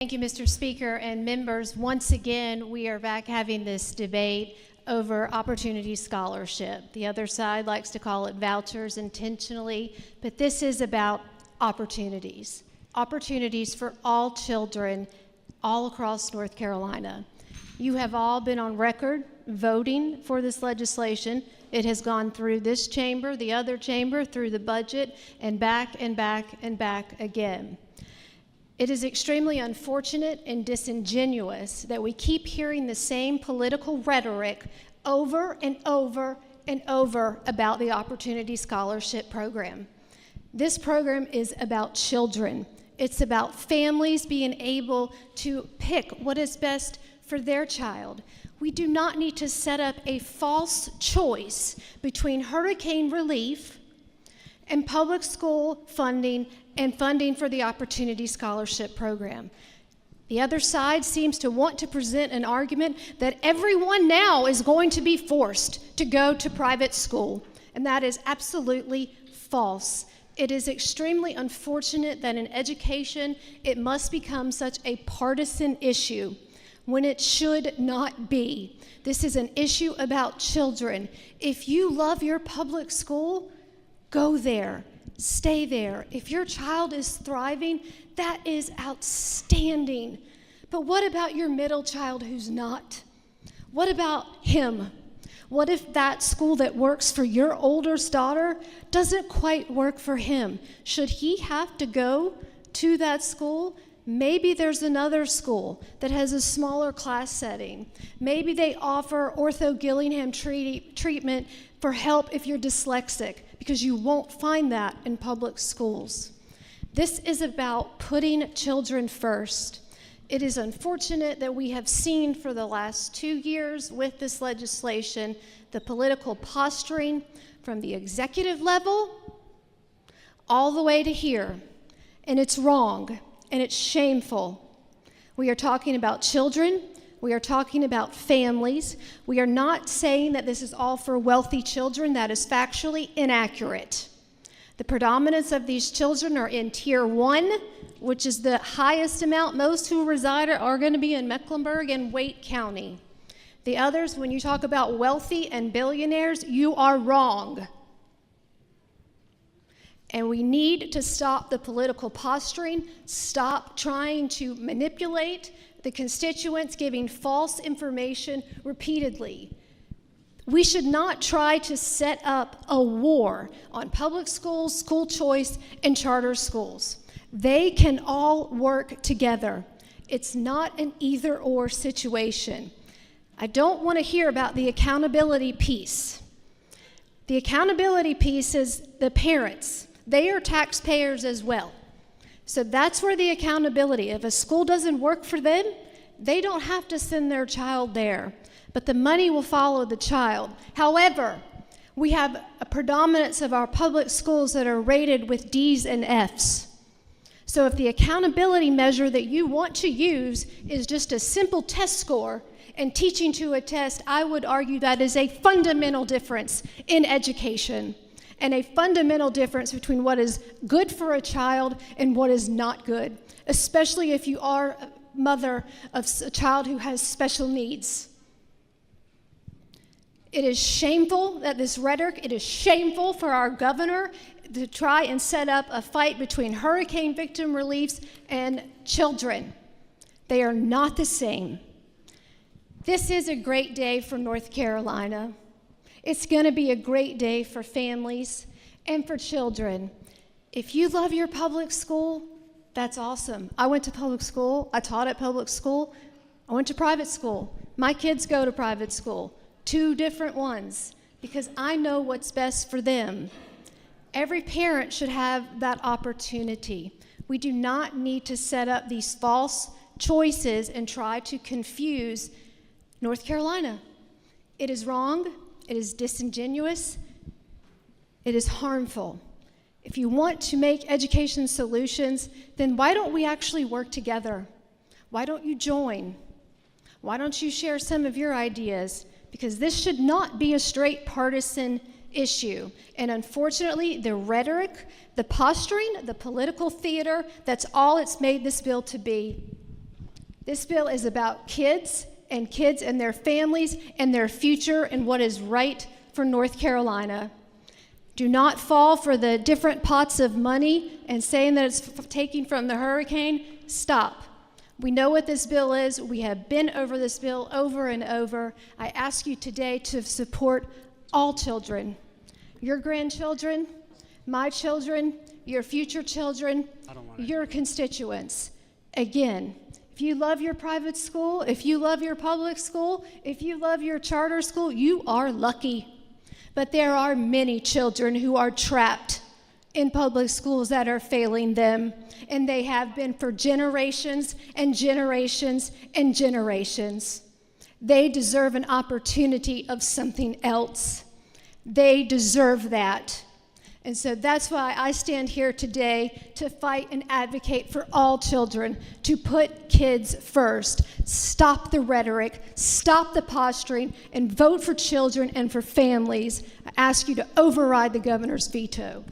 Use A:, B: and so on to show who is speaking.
A: Thank you, Mr. Speaker and members. Once again, we are back having this debate over Opportunity Scholarship. The other side likes to call it vouchers intentionally, but this is about opportunities. Opportunities for all children all across North Carolina. You have all been on record voting for this legislation. It has gone through this chamber, the other chamber, through the budget, and back and back and back again. It is extremely unfortunate and disingenuous that we keep hearing the same political rhetoric over and over and over about the Opportunity Scholarship Program. This program is about children. It's about families being able to pick what is best for their child. We do not need to set up a false choice between hurricane relief and public school funding and funding for the Opportunity Scholarship Program. The other side seems to want to present an argument that everyone now is going to be forced to go to private school, and that is absolutely false. It is extremely unfortunate that in education it must become such a partisan issue when it should not be. This is an issue about children. If you love your public school, go there. Stay there. If your child is thriving, that is outstanding. But what about your middle child who's not? What about him? What if that school that works for your oldest daughter doesn't quite work for him? Should he have to go to that school? Maybe there's another school that has a smaller class setting. Maybe they offer Ortho Gillingham treatment for help if you're dyslexic, because you won't find that in public schools. This is about putting children first. It is unfortunate that we have seen for the last 2 years with this legislation the political posturing from the executive level all the way to here. And it's wrong, and it's shameful. We are talking about children. We are talking about families. We are not saying that this is all for wealthy children. That is factually inaccurate. The predominance of these children are in Tier 1, which is the highest amount. Most who reside are going to be in Mecklenburg and Wake County. The others, when you talk about wealthy and billionaires, you are wrong. And we need to stop the political posturing, stop trying to manipulate the constituents, giving false information repeatedly. We should not try to set up a war on public schools, school choice, and charter schools. They can all work together. It's not an either-or situation. I don't want to hear about the accountability piece. The accountability piece is the parents. They are taxpayers as well. So that's where the accountability. If a school doesn't work for them, they don't have to send their child there, but the money will follow the child. However, we have a predominance of our public schools that are rated with D's and F's. So if the accountability measure that you want to use is just a simple test score and teaching to a test, I would argue that is a fundamental difference in education, and a fundamental difference between what is good for a child and what is not good, especially if you are a mother of a child who has special needs. It is shameful that this rhetoric, it is shameful for our governor to try and set up a fight between hurricane victim reliefs and children. They are not the same. This is a great day for North Carolina. It's going to be a great day for families and for children. If you love your public school, that's awesome. I went to public school. I taught at public school. I went to private school. My kids go to private school, 2 different ones, because I know what's best for them. Every parent should have that opportunity. We do not need to set up these false choices and try to confuse North Carolina. It is wrong. It is disingenuous. It is harmful. If you want to make education solutions, then why don't we actually work together? Why don't you join? Why don't you share some of your ideas? Because this should not be a straight partisan issue. And unfortunately, the rhetoric, the posturing, the political theater, that's all it's made this bill to be. This bill is about kids and their families and their future and what is right for North Carolina. Do not fall for the different pots of money and saying that it's taking from the hurricane. Stop. We know what this bill is. We have been over this bill over and over. I ask you today to support all children, your grandchildren, my children, your future children, your constituents. Again, if you love your private school, if you love your public school, if you love your charter school, you are lucky. But there are many children who are trapped in public schools that are failing them, and they have been for generations and generations and generations. They deserve an opportunity of something else. They deserve that. And so that's why I stand here today to fight and advocate for all children, to put kids first. Stop the rhetoric, stop the posturing, and vote for children and for families. I ask you to override the governor's veto.